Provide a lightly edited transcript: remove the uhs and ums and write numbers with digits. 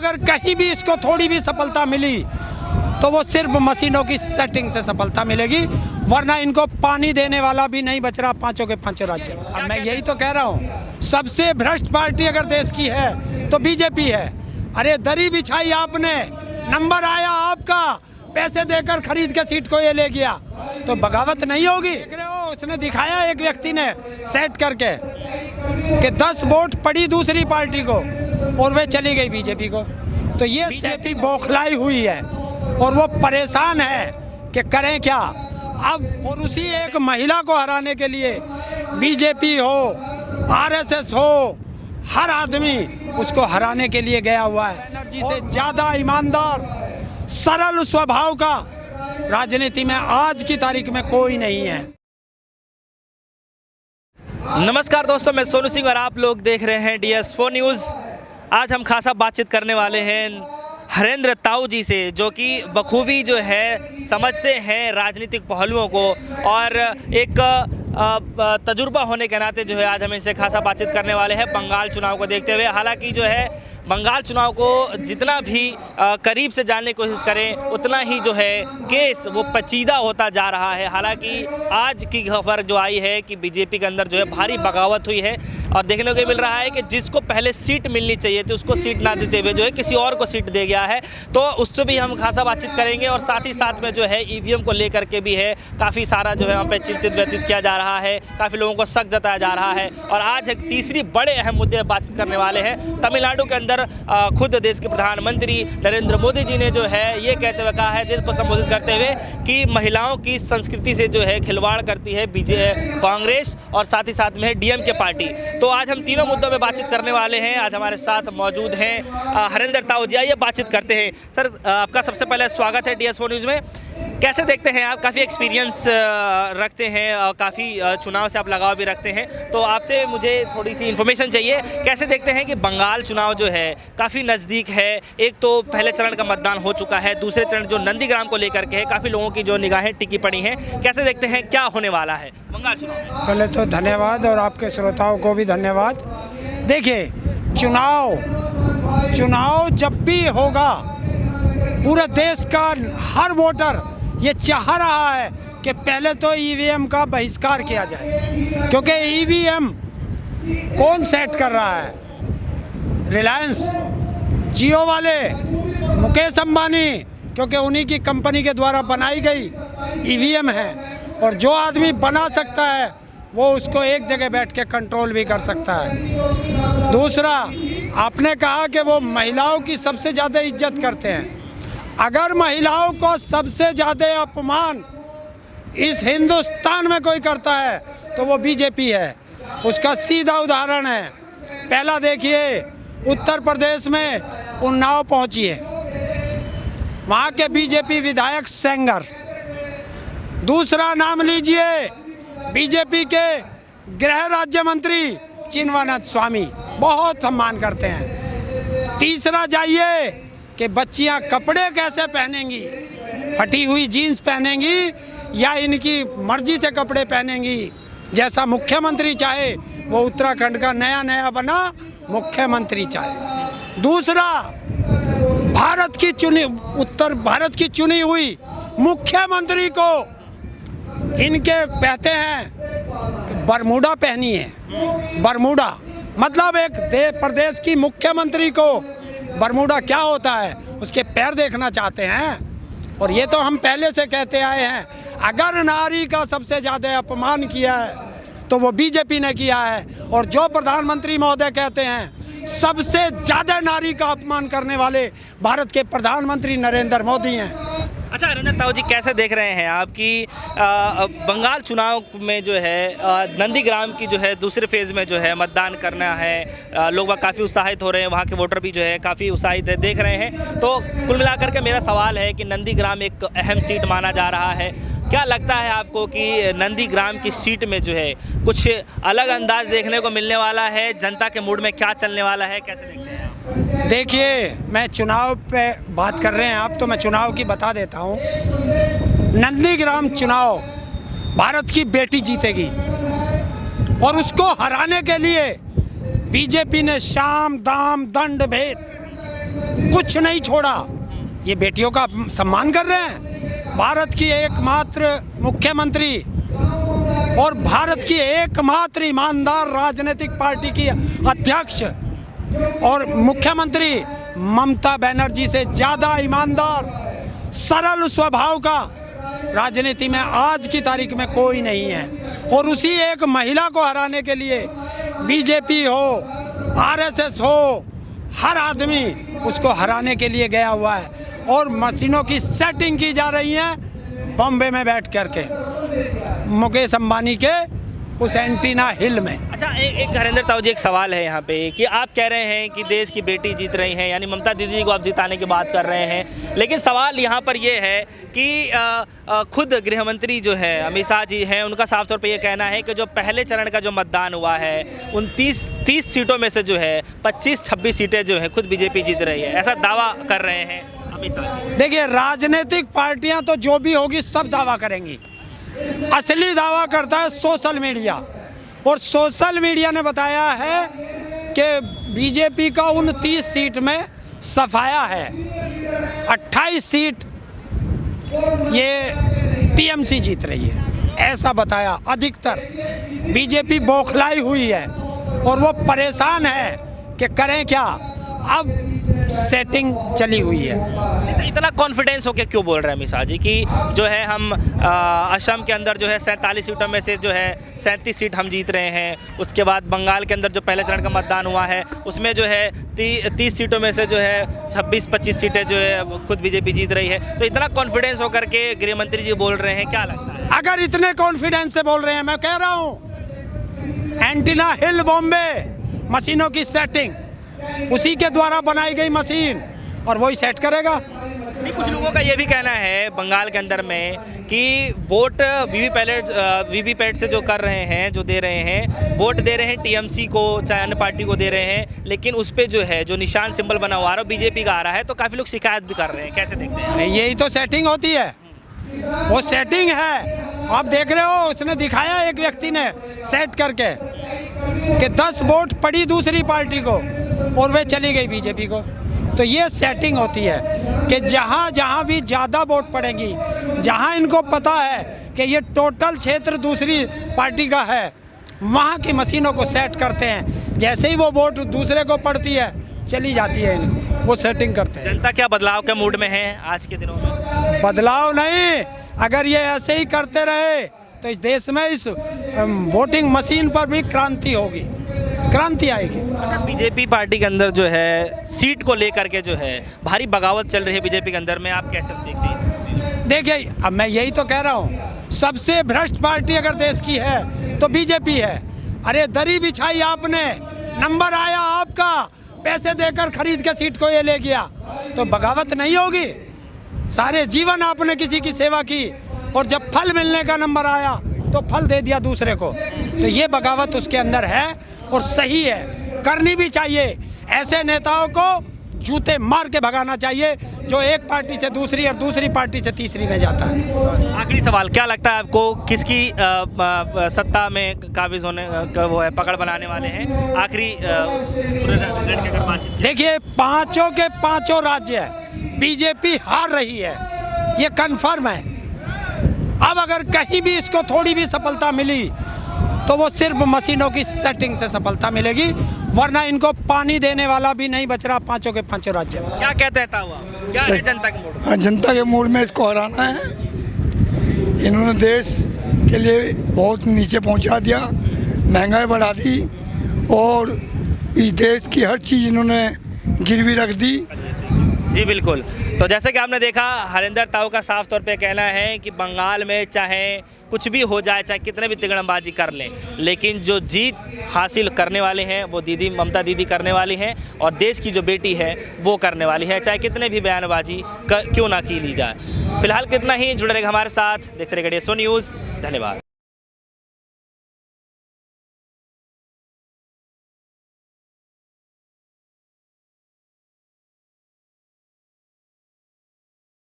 अगर कहीं भी इसको थोड़ी भी सफलता मिली तो वो सिर्फ मशीनों की सेटिंग से सफलता मिलेगी, वरना इनको पानी देने वाला भी नहीं बच रहा पांचों के पांचों राज्य में। अब मैं यही तो कह रहा हूँ, सबसे भ्रष्ट पार्टी अगर देश की है तो बीजेपी है। अरे दरी बिछाई आपने, नंबर आया आपका, पैसे देकर खरीद के सीट को ये ले गया, तो बगावत नहीं होगी। देख रहे हो, उसने दिखाया एक व्यक्ति ने सेट करके कि 10 वोट पड़ी दूसरी पार्टी को और वे चली गई बीजेपी को। तो ये बीजेपी बौखलाई हुई है और वो परेशान है कि करें क्या अब। और उसी एक महिला को हराने के लिए बीजेपी हो, आरएसएस हो, हर आदमी उसको हराने के लिए गया हुआ है। बनर्जी से ज्यादा ईमानदार, सरल स्वभाव का राजनीति में आज की तारीख में कोई नहीं है। नमस्कार दोस्तों, मैं सोनू सिंह और आप लोग देख रहे हैं DS4 न्यूज़। आज हम खासा बातचीत करने वाले हैं हरेंद्र ताऊ जी से, जो कि बखूबी जो है समझते हैं राजनीतिक पहलुओं को और एक तजुर्बा होने के नाते जो है आज हम इनसे खासा बातचीत करने वाले हैं बंगाल चुनाव को देखते हुए। हालांकि जो है बंगाल चुनाव को जितना भी करीब से जानने की कोशिश करें उतना ही जो है केस वो पेचीदा होता जा रहा है। हालांकि आज की खबर जो आई है कि बीजेपी के अंदर जो है भारी बगावत हुई है और देखने को मिल रहा है कि जिसको पहले सीट मिलनी चाहिए थी उसको सीट ना देते हुए जो है किसी और को सीट दे गया है। तो उससे भी हम खासा बातचीत करेंगे और साथ ही साथ में जो है EVM को लेकर के भी है काफ़ी सारा जो है वहाँ पे चिंतित व्यतीत किया जा रहा है, काफ़ी लोगों को शक जताया जा रहा है। और आज एक तीसरी बड़े अहम मुद्दे पर बातचीत करने वाले हैं। तमिलनाडु के अंदर खुद देश के प्रधानमंत्री नरेंद्र मोदी जी ने जो है ये कहते हुए कहा है, देश को संबोधित करते हुए, कि महिलाओं की संस्कृति से जो है खिलवाड़ करती है कांग्रेस और साथ ही साथ में है DMK पार्टी। तो आज हम तीनों मुद्दों पे बातचीत करने वाले हैं। आज हमारे साथ मौजूद हैं हरेंद्र ताऊ जी। आइए बातचीत करते हैं। सर, आपका सबसे पहले स्वागत है DS4 न्यूज़ में। कैसे देखते हैं आप, काफ़ी एक्सपीरियंस रखते हैं और काफ़ी चुनाव से आप लगाव भी रखते हैं, तो आपसे मुझे थोड़ी सी इन्फॉर्मेशन चाहिए। कैसे देखते हैं कि बंगाल चुनाव जो है काफ़ी नज़दीक है, एक तो पहले चरण का मतदान हो चुका है, दूसरे चरण जो नंदीग्राम को लेकर के है, काफ़ी लोगों की जो निगाहें टिकी पड़ी हैं। कैसे देखते हैं क्या होने वाला है बंगाल चुनाव में? पहले तो धन्यवाद और आपके श्रोताओं को भी धन्यवाद। देखिए, चुनाव जब भी होगा पूरे देश का हर वोटर ये चाह रहा है कि पहले तो EVM का बहिष्कार किया जाए, क्योंकि EVM कौन सेट कर रहा है? रिलायंस, जियो वाले, मुकेश अंबानी, क्योंकि उन्हीं की कंपनी के द्वारा बनाई गई EVM है और जो आदमी बना सकता है वो उसको एक जगह बैठ के कंट्रोल भी कर सकता है। दूसरा, आपने कहा कि वो महिलाओं की सबसे ज़्यादा इज्जत करते हैं। अगर महिलाओं को सबसे ज़्यादा अपमान इस हिंदुस्तान में कोई करता है तो वो बीजेपी है। उसका सीधा उदाहरण है, पहला देखिए, उत्तर प्रदेश में उन्नाव पहुंचिए, वहाँ के बीजेपी विधायक सेंगर। दूसरा नाम लीजिए, बीजेपी के गृह राज्य मंत्री चिन्मयानंद स्वामी, बहुत सम्मान करते हैं। तीसरा जाइए कि बच्चियां कपड़े कैसे पहनेंगी, फटी हुई जीन्स पहनेंगी या इनकी मर्जी से कपड़े पहनेंगी, जैसा मुख्यमंत्री चाहे वो उत्तराखंड का नया बना मुख्यमंत्री चाहे। दूसरा, भारत की चुनी हुई मुख्यमंत्री को इनके कहते हैं बरमूडा पहनी है। बरमूडा मतलब एक प्रदेश की मुख्यमंत्री को बरमूडा क्या होता है उसके पैर देखना चाहते हैं। और ये तो हम पहले से कहते आए हैं, अगर नारी का सबसे ज़्यादा अपमान किया है तो वो बीजेपी ने किया है। और जो प्रधानमंत्री महोदय कहते हैं सबसे ज़्यादा नारी का अपमान करने वाले भारत के प्रधानमंत्री नरेंद्र मोदी हैं। अच्छा हरेंद्र ताऊ जी, कैसे देख रहे हैं आप कि बंगाल चुनाव में जो है नंदीग्राम की जो है दूसरे फेज़ में जो है मतदान करना है, लोग काफ़ी उत्साहित हो रहे हैं, वहाँ के वोटर भी जो है काफ़ी उत्साहित है, देख रहे हैं। तो कुल मिलाकर के मेरा सवाल है कि नंदीग्राम एक अहम सीट माना जा रहा है। क्या लगता है आपको कि नंदीग्राम की सीट में जो है कुछ अलग अंदाज देखने को मिलने वाला है? जनता के मूड में क्या चलने वाला है, कैसे देखते हैं? देखिए, मैं चुनाव पे बात कर रहे हैं आप, तो मैं चुनाव की बता देता हूँ। नंदीग्राम चुनाव भारत की बेटी जीतेगी और उसको हराने के लिए बीजेपी ने शाम दाम दंड भेद कुछ नहीं छोड़ा। ये बेटियों का सम्मान कर रहे हैं। भारत की एकमात्र मुख्यमंत्री और भारत की एकमात्र ईमानदार राजनीतिक पार्टी की अध्यक्ष और मुख्यमंत्री ममता बनर्जी से ज़्यादा ईमानदार सरल स्वभाव का राजनीति में आज की तारीख में कोई नहीं है। और उसी एक महिला को हराने के लिए बीजेपी हो, आरएसएस हो, हर आदमी उसको हराने के लिए गया हुआ है। और मशीनों की सेटिंग की जा रही है बॉम्बे में बैठ करके मुकेश अंबानी के उस एंटीना हिल में। अच्छा, एक हरेंद्र ताऊ जी, एक सवाल है यहाँ पे कि आप कह रहे हैं कि देश की बेटी जीत रही हैं, यानी ममता दीदी जी को आप जिताने की बात कर रहे हैं, लेकिन सवाल यहाँ पर ये है कि खुद गृह मंत्री जो है अमित शाह जी हैं, उनका साफ तौर पे ये कहना है कि जो पहले चरण का जो मतदान हुआ है उन 30 सीटों में से जो है 25-26 सीटें जो है खुद बीजेपी जीत रही है, ऐसा दावा कर रहे हैं अमित शाह जी। देखिए, राजनीतिक पार्टियां तो जो भी होगी सब दावा करेंगी। असली दावा करता है सोशल मीडिया, और सोशल मीडिया ने बताया है कि बीजेपी का 29 सीट में सफाया है, 28 सीट ये टीएमसी जीत रही है, ऐसा बताया। अधिकतर बीजेपी बौखलाई हुई है और वो परेशान है कि करें क्या। अब सेटिंग चली हुई है। इतना कॉन्फिडेंस होके क्यों बोल रहे हैं अमित शाह जी कि जो है हम असम के अंदर जो है 47 सीटों में से जो है 37 सीट हम जीत रहे हैं, उसके बाद बंगाल के अंदर जो पहले चरण का मतदान हुआ है उसमें जो है 30 सीटों में से जो है 26-25 सीटें जो है खुद बीजेपी जीत रही है, तो इतना कॉन्फिडेंस होकर के गृह मंत्री जी बोल रहे हैं, क्या लगता है? अगर इतने कॉन्फिडेंस से बोल रहे हैं, मैं कह रहा हूँ एंटीना हिल बॉम्बे मशीनों की सेटिंग उसी के द्वारा बनाई गई मशीन और वही सेट करेगा। नहीं, कुछ लोगों का ये भी कहना है बंगाल के अंदर में कि वोट वीवीपैट से जो कर रहे हैं, जो दे रहे हैं, वोट दे रहे हैं टीएमसी को चाहे अन्य पार्टी को दे रहे हैं, लेकिन उस पर जो है जो निशान सिंबल बना हुआ है बीजेपी का आ रहा है, तो काफ़ी लोग शिकायत भी कर रहे हैं, कैसे देखते हैं? यही तो सेटिंग होती है, वो सेटिंग है। आप देख रहे हो, उसने दिखाया एक व्यक्ति ने सेट करके कि 10 वोट पड़ी दूसरी पार्टी को और वे चली गई बीजेपी को। तो ये सेटिंग होती है कि जहाँ जहाँ भी ज़्यादा वोट पड़ेंगी, जहाँ इनको पता है कि ये टोटल क्षेत्र दूसरी पार्टी का है, वहाँ की मशीनों को सेट करते हैं। जैसे ही वो वोट दूसरे को पड़ती है चली जाती है, इनको वो सेटिंग करते हैं। जनता क्या बदलाव के मूड में है आज के दिनों में? बदलाव नहीं, अगर ये ऐसे ही करते रहे तो इस देश में इस वोटिंग मशीन पर भी क्रांति होगी, क्रांति आएगी। अच्छा, बीजेपी पार्टी के अंदर जो है सीट को लेकर के जो है भारी बगावत चल रही है बीजेपी के अंदर में, आप कैसे देखते हैं? देखिए, अब मैं यही तो कह रहा हूँ, सबसे भ्रष्ट पार्टी अगर देश की है तो बीजेपी है। अरे दरी बिछाई आपने, नंबर आया आपका, पैसे देकर खरीद के सीट को ये ले गया, तो बगावत नहीं होगी? सारे जीवन आपने किसी की सेवा की और जब फल मिलने का नंबर आया तो फल दे दिया दूसरे को, तो ये बगावत उसके अंदर है और सही है, करनी भी चाहिए। ऐसे नेताओं को जूते मार के भगाना चाहिए जो एक पार्टी से दूसरी और दूसरी पार्टी से तीसरी में जाता है। आखिरी सवाल, क्या लगता है आपको किसकी सत्ता में काबिज होने का वो है, पकड़ बनाने वाले हैं आखिरी रिजल्ट की अगर बात? देखिए, पांचों के पांचों राज्य बीजेपी हार रही है, ये कन्फर्म है। अब अगर कहीं भी इसको थोड़ी भी सफलता मिली तो वो सिर्फ मशीनों की सेटिंग से सफलता मिलेगी, वरना इनको पानी देने वाला भी नहीं बच रहा पांचों के पांचों राज्य में। क्या कहते हैं ताऊ, क्या है जनता के मूड? हाँ, जनता के मूड में इसको हराना है। इन्होंने देश के लिए बहुत नीचे पहुंचा दिया, महंगाई बढ़ा दी और इस देश की हर चीज़ इन्होंने गिरवी रख दी। जी बिल्कुल। तो जैसे कि आपने देखा, हरेंद्र ताऊ का साफ तौर पे कहना है कि बंगाल में चाहे कुछ भी हो जाए, चाहे कितने भी तिगड़मबाजी कर लें, लेकिन जो जीत हासिल करने वाले हैं वो दीदी ममता दीदी करने वाली हैं और देश की जो बेटी है वो करने वाली है, चाहे कितने भी बयानबाजी क्यों ना की ली जाए। फिलहाल कितना ही, जुड़े रहेगा हमारे साथ, देखते रहिए DSO न्यूज़। धन्यवाद।